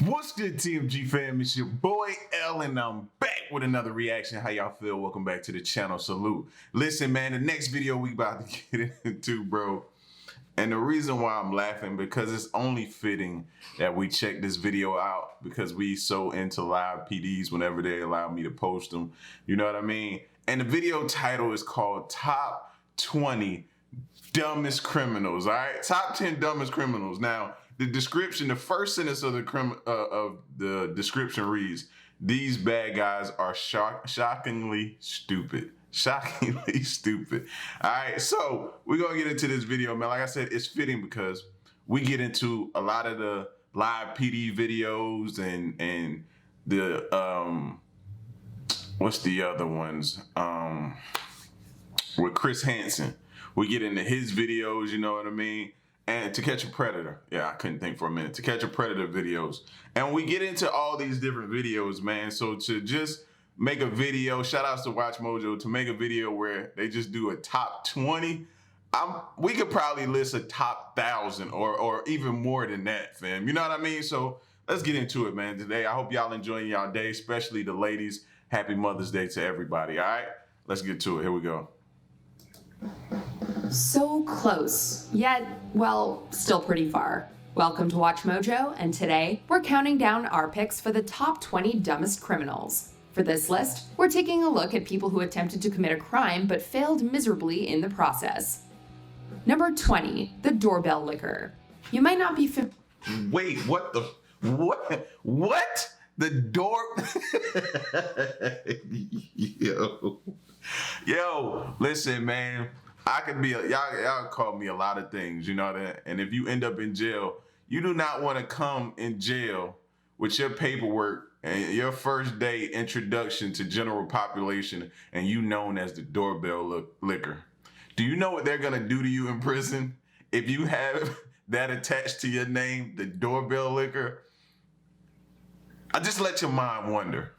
What's good, TMG fam? It's your boy L, and I'm back with another reaction. How y'all feel? Welcome back to the channel. Salute. Listen, man, the next video we about to get into, bro. And the reason why I'm laughing, because it's only fitting that we check this video out, because we so into live PDs whenever they allow me to post them. You know what I mean? And the video title is called Top 20 Dumbest Criminals, all right? Top 10 Dumbest Criminals. Now, the description, the first sentence of the description reads, "These bad guys are shockingly stupid." Shockingly stupid. All right, so we're gonna get into this video, man. Like I said, it's fitting because we get into a lot of the live PD videos and the what's the other ones? With Chris Hansen. We get into his videos, you know what I mean? And To Catch a Predator. Yeah, I couldn't think for a minute. To Catch a Predator videos. And we get into all these different videos, man. So to just make a video, shout outs to Watch Mojo, to make a video where they just do a top 20, we could probably list a top 1,000 or even more than that, fam. You know what I mean? So let's get into it, man, today. I hope y'all enjoying y'all day, especially the ladies. Happy Mother's Day to everybody, all right? Let's get to it. Here we go. So close, yet, well, still pretty far. Welcome to Watch Mojo, and today we're counting down our picks for the top 20 dumbest criminals. For this list, we're taking a look at people who attempted to commit a crime but failed miserably in the process. Number 20, the Doorbell Licker. You might not be Wait, what? The door? Yo, listen, man. I could be, y'all call me a lot of things, you know that? And if you end up in jail, you do not want to come in jail with your paperwork and your first day introduction to general population and you known as the Doorbell Licker. Do you know what they're going to do to you in prison if you have that attached to your name, the Doorbell Licker? I just let your mind wander.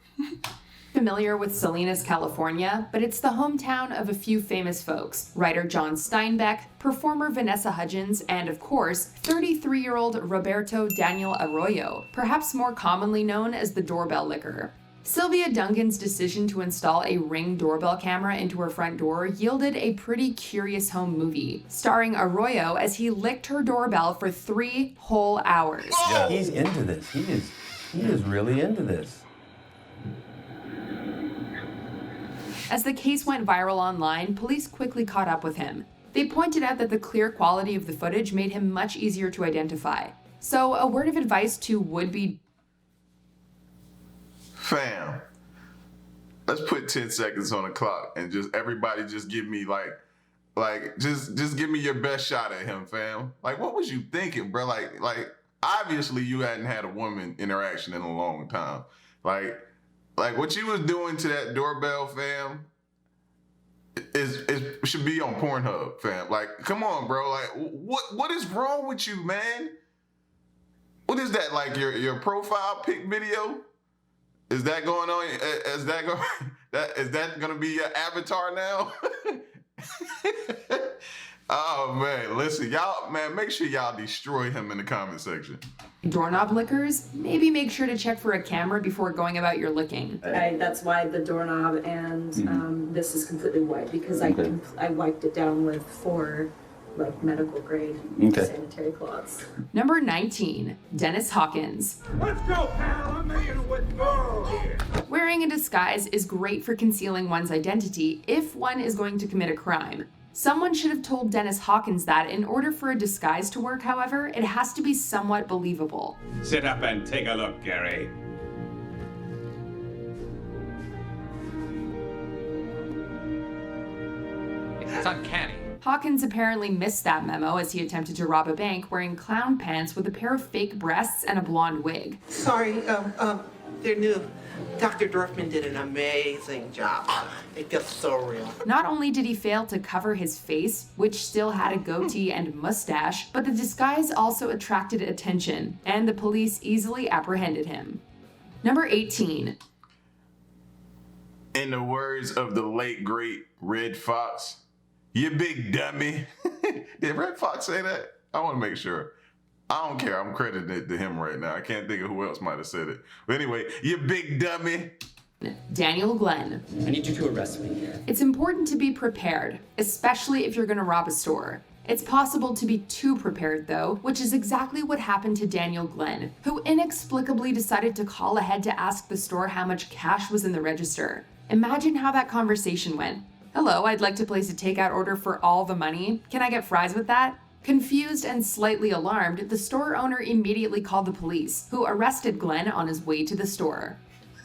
familiar with Salinas, California, but it's the hometown of a few famous folks. Writer John Steinbeck, performer Vanessa Hudgens, and of course, 33-year-old Roberto Daniel Arroyo, perhaps more commonly known as the Doorbell Licker. Sylvia Duncan's decision to install a Ring doorbell camera into her front door yielded a pretty curious home movie, starring Arroyo as he licked her doorbell for 3 whole hours. Yeah, he's into this. He is really into this. As the case went viral online, police quickly caught up with him. They pointed out that the clear quality of the footage made him much easier to identify. So, a word of advice to would-be... Fam, let's put 10 seconds on the clock and just everybody just give me just give me your best shot at him, fam. Like, what was you thinking, bro? Like obviously you hadn't had a woman interaction in a long time. Like what you was doing to that doorbell, fam, should be on Pornhub, fam. Like, come on, bro. Like, what is wrong with you, man? What is that? Like your profile pic video? Is that going on? Is that gonna be your avatar now? Oh man, listen, y'all, man, make sure y'all destroy him in the comment section. Doorknob lickers, maybe make sure to check for a camera before going about your licking. That's why the doorknob and this is completely white, because I wiped it down with 4 medical grade sanitary cloths. Number 19, Dennis Hawkins. Let's go, pal. I'm making with girl here. Wearing a disguise is great for concealing one's identity if one is going to commit a crime. Someone should have told Dennis Hawkins that in order for a disguise to work, however, it has to be somewhat believable. Sit up and take a look, Gary. It's uncanny. Hawkins apparently missed that memo as he attempted to rob a bank wearing clown pants with a pair of fake breasts and a blonde wig. Sorry, they're new. Dr. Dorfman did an amazing job. It gets so real. Not only did he fail to cover his face, which still had a goatee and mustache, but the disguise also attracted attention, and the police easily apprehended him. Number 18. In the words of the late, great Red Fox, you big dummy. Did Red Fox say that? I want to make sure. I don't care. I'm crediting it to him right now. I can't think of who else might have said it. But anyway, you big dummy. Daniel Glenn. I need you to arrest me. It's important to be prepared, especially if you're going to rob a store. It's possible to be too prepared though, which is exactly what happened to Daniel Glenn, who inexplicably decided to call ahead to ask the store how much cash was in the register. Imagine how that conversation went. Hello, I'd like to place a takeout order for all the money. Can I get fries with that? Confused and slightly alarmed, the store owner immediately called the police, who arrested Glenn on his way to the store.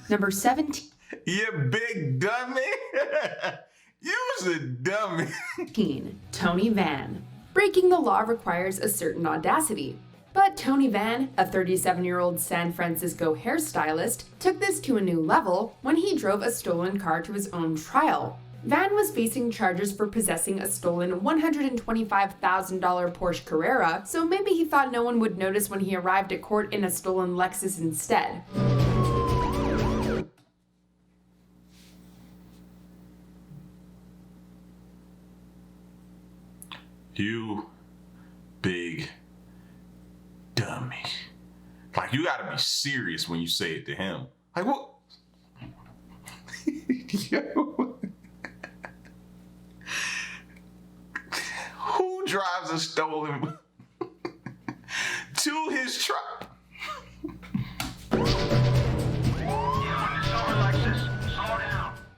Number 17. You big dummy. You's a dummy. Tony Van. Breaking the law requires a certain audacity. But Tony Van, a 37-year-old San Francisco hairstylist, took this to a new level when he drove a stolen car to his own trial. Van was facing charges for possessing a stolen $125,000 Porsche Carrera, so maybe he thought no one would notice when he arrived at court in a stolen Lexus instead. You big dummy. Like, you gotta be serious when you say it to him. Like, what? Yo. Who drives a stolen to his truck?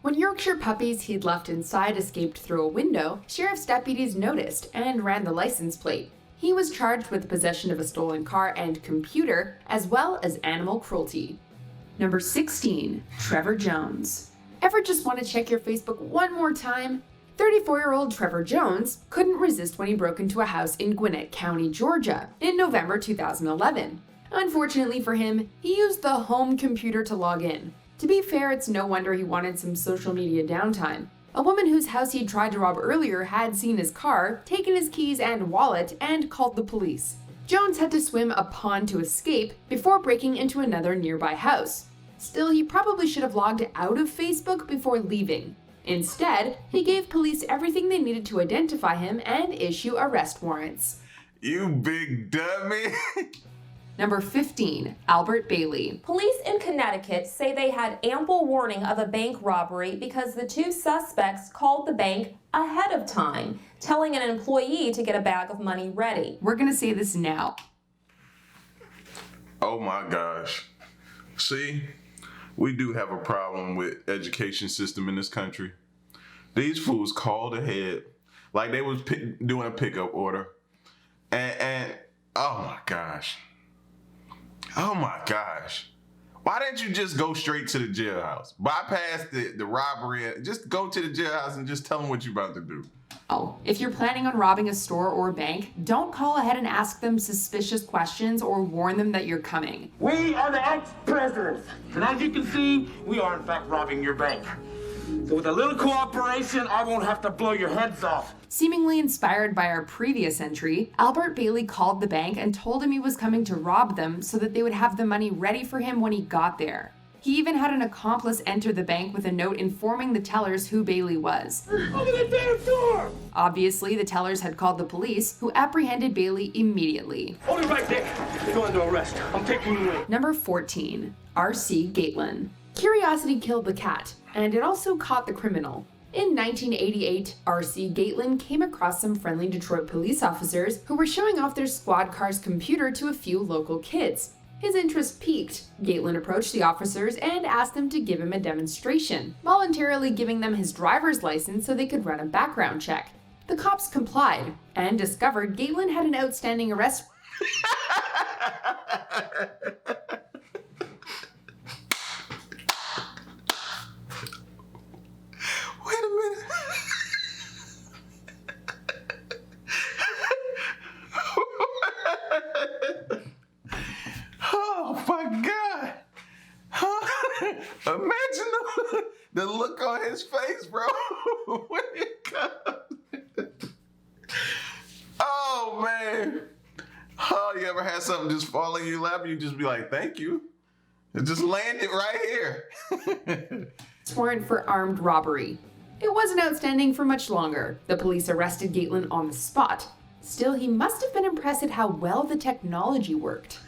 When Yorkshire puppies he'd left inside escaped through a window, sheriff's deputies noticed and ran the license plate. He was charged with possession of a stolen car and computer, as well as animal cruelty. Number 16, Trevor Jones. Ever just want to check your Facebook one more time? 34-year-old Trevor Jones couldn't resist when he broke into a house in Gwinnett County, Georgia, in November 2011. Unfortunately for him, he used the home computer to log in. To be fair, it's no wonder he wanted some social media downtime. A woman whose house he'd tried to rob earlier had seen his car, taken his keys and wallet, and called the police. Jones had to swim a pond to escape before breaking into another nearby house. Still, he probably should have logged out of Facebook before leaving. Instead, he gave police everything they needed to identify him and issue arrest warrants. You big dummy. Number 15, Albert Bailey. Police in Connecticut say they had ample warning of a bank robbery because the two suspects called the bank ahead of time, telling an employee to get a bag of money ready. We're gonna say this now. Oh my gosh. See, we do have a problem with education system in this country. These fools called ahead like they was doing a pickup order. And oh my gosh. Oh my gosh. Why didn't you just go straight to the jailhouse? Bypass the robbery. Just go to the jailhouse and just tell them what you're about to do. Oh, if you're planning on robbing a store or bank, don't call ahead and ask them suspicious questions or warn them that you're coming. We are the ex-presidents, and as you can see, we are in fact robbing your bank. So with a little cooperation, I won't have to blow your heads off. Seemingly inspired by our previous entry, Albert Bailey called the bank and told him he was coming to rob them so that they would have the money ready for him when he got there. He even had an accomplice enter the bank with a note informing the tellers who Bailey was. Open the damn door! Obviously, the tellers had called the police, who apprehended Bailey immediately. Hold it right there. You're going to arrest. I'm taking you in. Number 14, R.C. Gatling. Curiosity killed the cat, and it also caught the criminal. In 1988, R.C. Gatling came across some friendly Detroit police officers who were showing off their squad car's computer to a few local kids. His interest piqued. Gatling approached the officers and asked them to give him a demonstration, voluntarily giving them his driver's license so they could run a background check. The cops complied and discovered Gatling had an outstanding arrest. Wait a minute. Oh my God. Imagine the look on his face, bro. When it comes. Oh man. Oh, you ever had something just fall in your lap and you just be like, thank you. It just landed right here. Warrant for armed robbery. It wasn't outstanding for much longer. The police arrested Gatling on the spot. Still, he must have been impressed at how well the technology worked.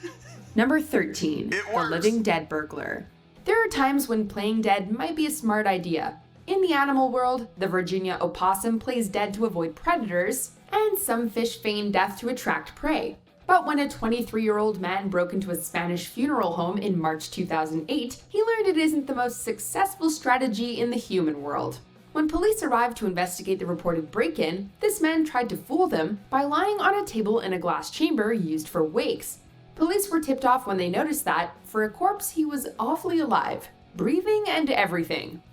Number 13, The LivingDead Burglar. There are times when playing dead might be a smart idea. In the animal world, the Virginia opossum plays dead to avoid predators, and some fish feign death to attract prey. But when a 23-year-old man broke into a Spanish funeral home in March 2008, he learned it isn't the most successful strategy in the human world. When police arrived to investigate the reported break-in, this man tried to fool them by lying on a table in a glass chamber used for wakes. Police were tipped off when they noticed that, for a corpse, he was awfully alive, breathing and everything.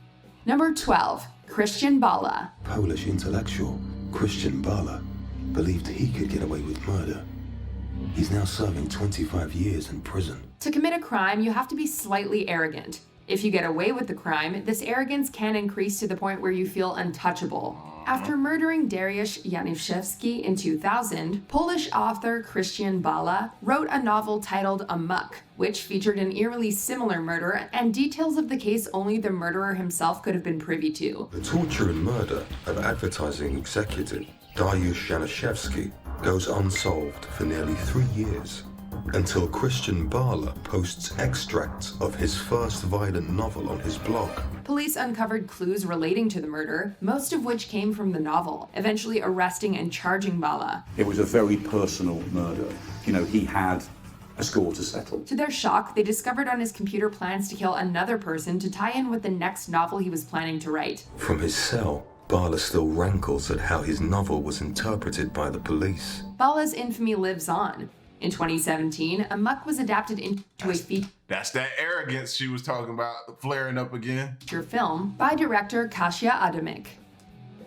Number 12, Christian Bala. Polish intellectual Christian Bala believed he could get away with murder. He's now serving 25 years in prison. To commit a crime, you have to be slightly arrogant. If you get away with the crime, this arrogance can increase to the point where you feel untouchable. After murdering Dariusz Janiszewski in 2000, Polish author Christian Bala wrote a novel titled Amok, which featured an eerily similar murder and details of the case only the murderer himself could have been privy to. The torture and murder of advertising executive Dariusz Janiszewski goes unsolved for nearly 3 years, until Christian Bala posts extracts of his first violent novel on his blog. Police uncovered clues relating to the murder, most of which came from the novel, eventually arresting and charging Bala. It was a very personal murder. You know, he had a score to settle. To their shock, they discovered on his computer plans to kill another person to tie in with the next novel he was planning to write. From his cell, Bala still rankles at how his novel was interpreted by the police. Bala's infamy lives on. In 2017, Amok was adapted into a feature That's that arrogance she was talking about, flaring up again. film by director Kasia Adamik.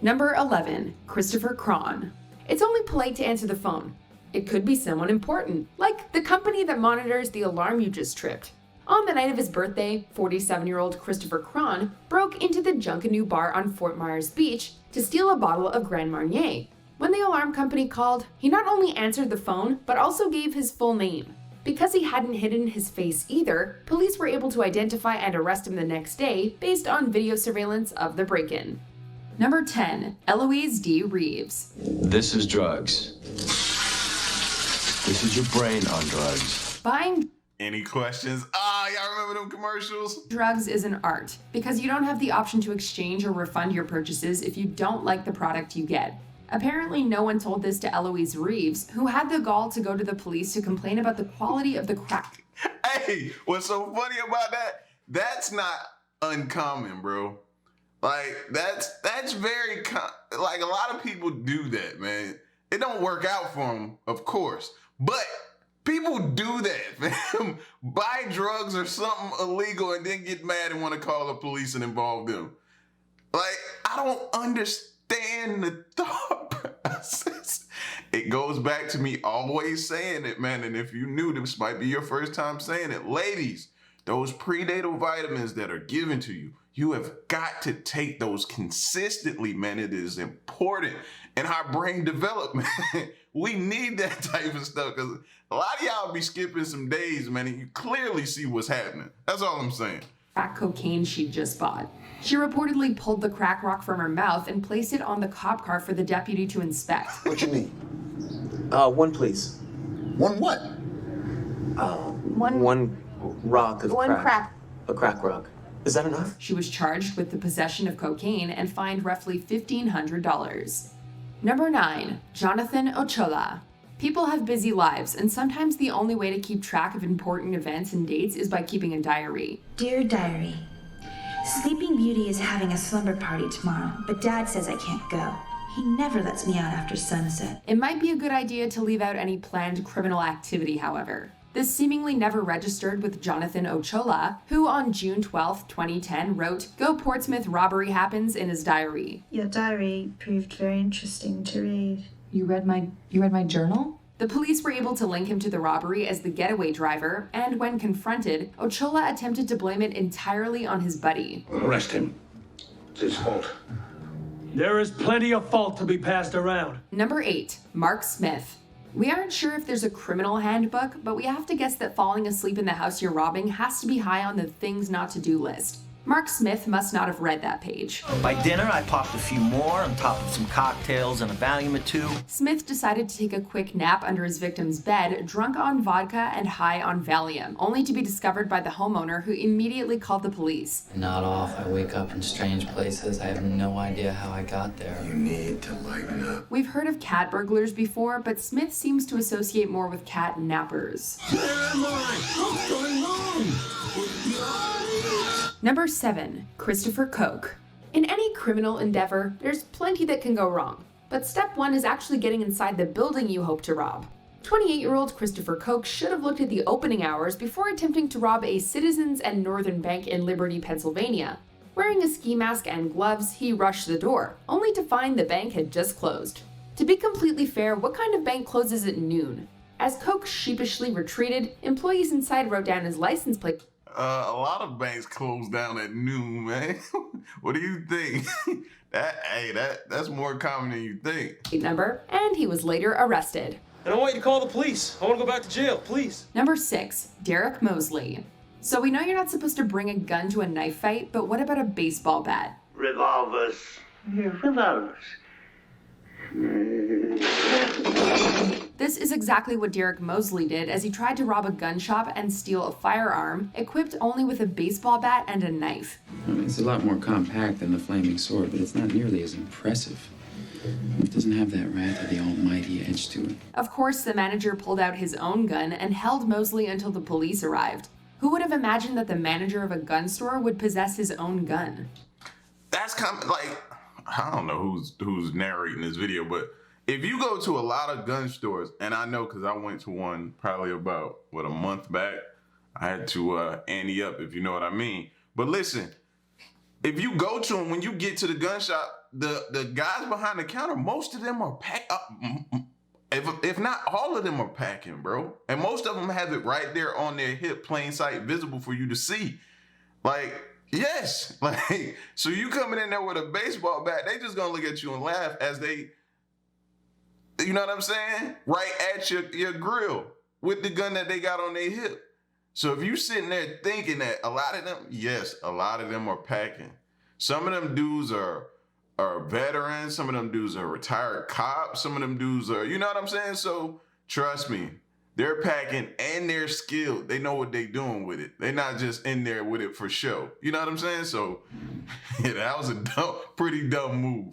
Number 11, Christopher Cron. It's only polite to answer the phone. It could be someone important, like the company that monitors the alarm you just tripped. On the night of his birthday, 47-year-old Christopher Cron broke into the Junkanoo bar on Fort Myers Beach to steal a bottle of Grand Marnier. When the alarm company called, he not only answered the phone, but also gave his full name. Because he hadn't hidden his face either, police were able to identify and arrest him the next day based on video surveillance of the break-in. Number 10, Eloise D Reeves. This is drugs. This is your brain on drugs. Buying Any questions? Y'all remember them commercials? drugs is an art, because you don't have the option to exchange or refund your purchases if you don't like the product you get. Apparently, no one told this to Eloise Reeves, who had the gall to go to the police to complain about the quality of the crack. Hey, what's so funny about that? That's not uncommon, bro. Like, that's very, like, a lot of people do that, man. It don't work out for them, of course. But people do that, fam. Buy drugs or something illegal and then get mad and want to call the police and involve them. Like, I don't understand the thought process. It goes back to me always saying it, man. And if you knew, this might be your first time saying it. Ladies, those prenatal vitamins that are given to you, you have got to take those consistently, man. It is important in our brain development. We need that type of stuff because a lot of y'all be skipping some days, man, and you clearly see what's happening. That's all I'm saying. Crack cocaine she just bought. She reportedly pulled the crack rock from her mouth and placed it on the cop car for the deputy to inspect. What you need? One please. One what? One rock of crack. A crack rock. Is that enough? She was charged with the possession of cocaine and fined roughly $1,500. Number 9, Jonathan Ochoa. People have busy lives, and sometimes the only way to keep track of important events and dates is by keeping a diary. Dear Diary, Sleeping Beauty is having a slumber party tomorrow, but Dad says I can't go. He never lets me out after sunset. It might be a good idea to leave out any planned criminal activity, however. This seemingly never registered with Jonathan Ochoa, who on June 12, 2010 wrote, "Go Portsmouth robbery happens" in his diary. Your diary proved very interesting to read. You read my journal? The police were able to link him to the robbery as the getaway driver, and when confronted, Ochoa attempted to blame it entirely on his buddy. Arrest him. It's his fault. There is plenty of fault to be passed around. Number 8, Mark Smith. We aren't sure if there's a criminal handbook, but we have to guess that falling asleep in the house you're robbing has to be high on the things not to do list. Mark Smith must not have read that page. By dinner, I popped a few more on top of some cocktails and a Valium or two. Smith decided to take a quick nap under his victim's bed, drunk on vodka and high on Valium, only to be discovered by the homeowner, who immediately called the police. Not off. I wake up in strange places. I have no idea how I got there. You need to lighten up. We've heard of cat burglars before, but Smith seems to associate more with cat nappers. Where am I? What's going on? Number 7. Christopher Koch. In any criminal endeavor, there's plenty that can go wrong. But step 1 is actually getting inside the building you hope to rob. 28-year-old Christopher Koch should have looked at the opening hours before attempting to rob a Citizens and Northern Bank in Liberty, Pennsylvania. Wearing a ski mask and gloves, he rushed the door, only to find the bank had just closed. To be completely fair, what kind of bank closes at noon? As Koch sheepishly retreated, employees inside wrote down his license plate. A lot of banks close down at noon, man. What do you think? That's more common than you think. Number, and he was later arrested. I don't want you to call the police. I want to go back to jail, please. Number 6, Derrick Mosley. So we know you're not supposed to bring a gun to a knife fight, but what about a baseball bat? Revolvers. Yeah, revolvers. This is exactly what Derrick Mosley did as he tried to rob a gun shop and steal a firearm, equipped only with a baseball bat and a knife. It's a lot more compact than the flaming sword, but it's not nearly as impressive. It doesn't have that Wrath of the Almighty edge to it. Of course, the manager pulled out his own gun and held Mosley until the police arrived. Who would have imagined that the manager of a gun store would possess his own gun? That's kind of like, I don't know who's narrating this video, but if you go to a lot of gun stores, and I know because I went to one probably about, a month back. I had to ante up, if you know what I mean. But listen, if you go to them, when you get to the gun shop, the guys behind the counter, most of them are packed up. If not all of them are packing, bro. And most of them have it right there on their hip, plain sight, visible for you to see. Like, yes. Like, so you coming in there with a baseball bat, they just gonna look at you and laugh as they, you know what I'm saying? Right at your grill with the gun that they got on their hip. So if you sitting there thinking that a lot of them, yes, a lot of them are packing. Some of them dudes are veterans. Some of them dudes are retired cops. Some of them dudes are, you know what I'm saying? So trust me, they're packing and they're skilled. They know what they're doing with it. They're not just in there with it for show. You know what I'm saying? So yeah, that was a pretty dumb move.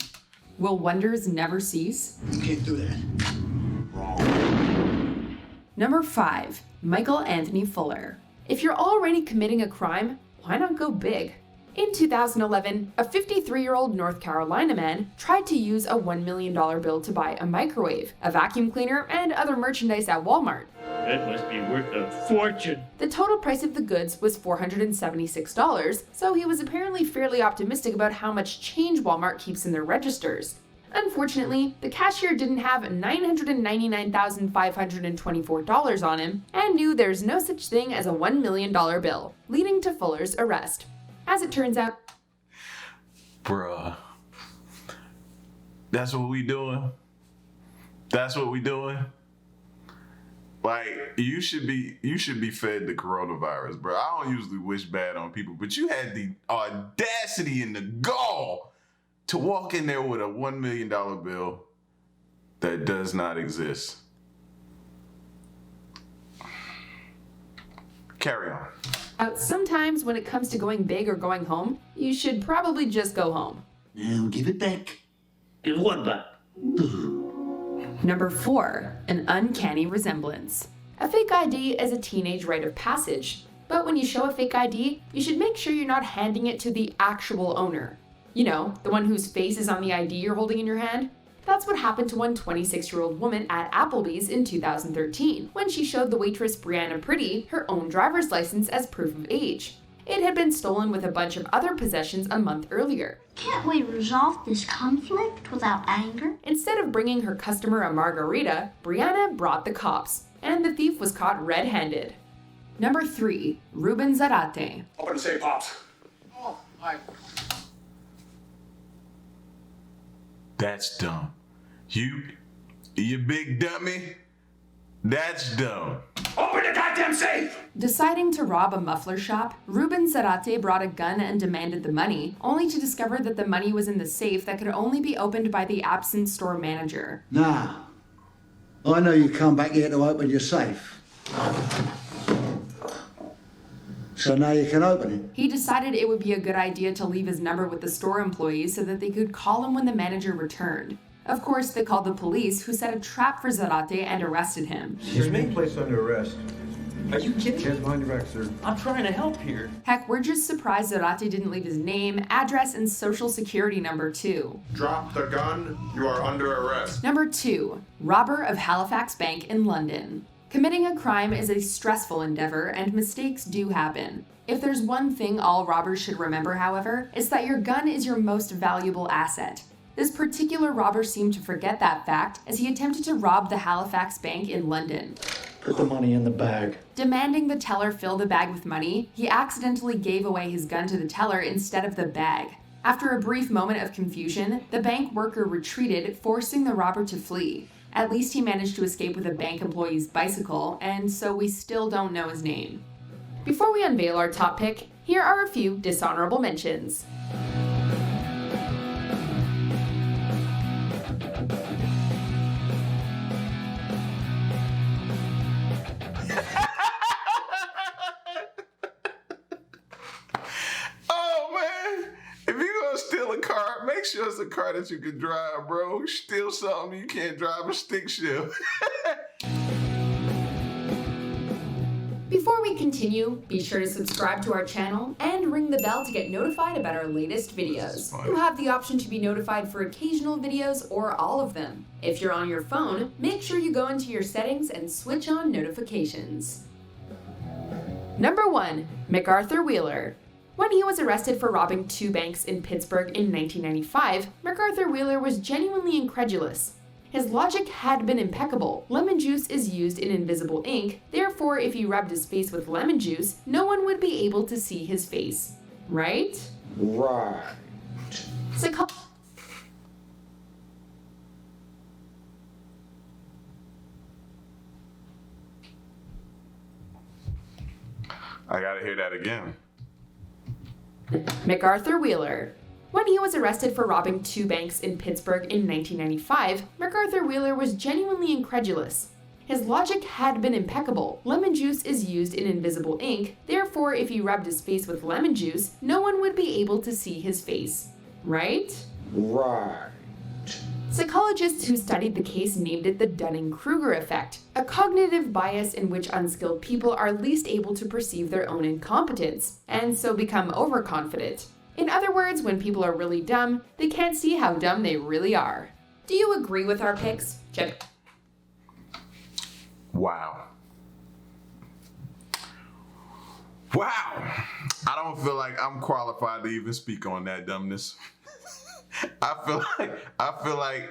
Will wonders never cease? You can't do that. Wrong. Number 5, Michael Anthony Fuller. If you're already committing a crime, why not go big? In 2011, a 53-year-old North Carolina man tried to use a $1 million bill to buy a microwave, a vacuum cleaner, and other merchandise at Walmart. That must be worth a fortune. The total price of the goods was $476, so he was apparently fairly optimistic about how much change Walmart keeps in their registers. Unfortunately, the cashier didn't have $999,524 on him and knew there's no such thing as a $1 million bill, leading to Fuller's arrest. As it turns out, bruh, that's what we doing? That's what we doing? Like, you should be fed the coronavirus, bro. I don't usually wish bad on people, but you had the audacity and the gall to walk in there with a $1 million bill that does not exist. Carry on. Sometimes when it comes to going big or going home, you should probably just go home. Now give it back. Give what back? Number 4, an uncanny resemblance. A fake ID is a teenage rite of passage, but when you show a fake ID, you should make sure you're not handing it to the actual owner. You know, the one whose face is on the ID you're holding in your hand. That's what happened to one 26-year-old woman at Applebee's in 2013, when she showed the waitress Brianna Pretty her own driver's license as proof of age. It had been stolen with a bunch of other possessions a month earlier. Can't we resolve this conflict without anger? Instead of bringing her customer a margarita, Brianna brought the cops, and the thief was caught red-handed. Number 3, Ruben Zarate. Open the safe, Pops. Oh, hi. That's dumb. You big dummy, that's dumb. Open the goddamn safe! Deciding to rob a muffler shop, Ruben Zarate brought a gun and demanded the money, only to discover that the money was in the safe that could only be opened by the absent store manager. Now, I know you come back here to open your safe. So now you can open it. He decided it would be a good idea to leave his number with the store employees so that they could call him when the manager returned. Of course, they called the police, who set a trap for Zarate and arrested him. Excuse me? Placed under arrest. Are you kidding? Hands behind your back, sir. I'm trying to help here. Heck, we're just surprised Zarate didn't leave his name, address, and social security number too. Drop the gun. You are under arrest. Number 2. Robber of Halifax Bank in London. Committing a crime is a stressful endeavor, and mistakes do happen. If there's one thing all robbers should remember, however, it's that your gun is your most valuable asset. This particular robber seemed to forget that fact as he attempted to rob the Halifax Bank in London. Put the money in the bag. Demanding the teller fill the bag with money, he accidentally gave away his gun to the teller instead of the bag. After a brief moment of confusion, the bank worker retreated, forcing the robber to flee. At least he managed to escape with a bank employee's bicycle, and so we still don't know his name. Before we unveil our top pick, here are a few dishonorable mentions. Steal a car, make sure it's a car that you can drive, bro. Steal something you can't drive, a stick shift. Before we continue, be sure to subscribe to our channel and ring the bell to get notified about our latest videos. You have the option to be notified for occasional videos or all of them. If you're on your phone, make sure you go into your settings and switch on notifications. Number 1. MacArthur Wheeler. When he was arrested for robbing 2 banks in Pittsburgh in 1995, MacArthur Wheeler was genuinely incredulous. His logic had been impeccable. Lemon juice is used in invisible ink, therefore if you rubbed his face with lemon juice, no one would be able to see his face. Right? Right. I gotta hear that again. MacArthur Wheeler. When he was arrested for robbing 2 banks in Pittsburgh in 1995, MacArthur Wheeler was genuinely incredulous. His logic had been impeccable. Lemon juice is used in invisible ink, therefore if you rubbed his face with lemon juice, no one would be able to see his face. Right? Right. Psychologists who studied the case named it the Dunning-Kruger effect, a cognitive bias in which unskilled people are least able to perceive their own incompetence, and so become overconfident. In other words, when people are really dumb, they can't see how dumb they really are. Do you agree with our picks? Check. Wow. Wow. I don't feel like I'm qualified to even speak on that dumbness. I feel like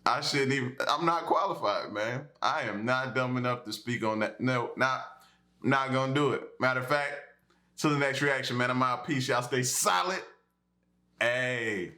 I shouldn't even, I'm not qualified, man. I am not dumb enough to speak on that. No, not gonna do it. Matter of fact, till the next reaction, man, I'm out. Peace. Y'all stay solid. Hey.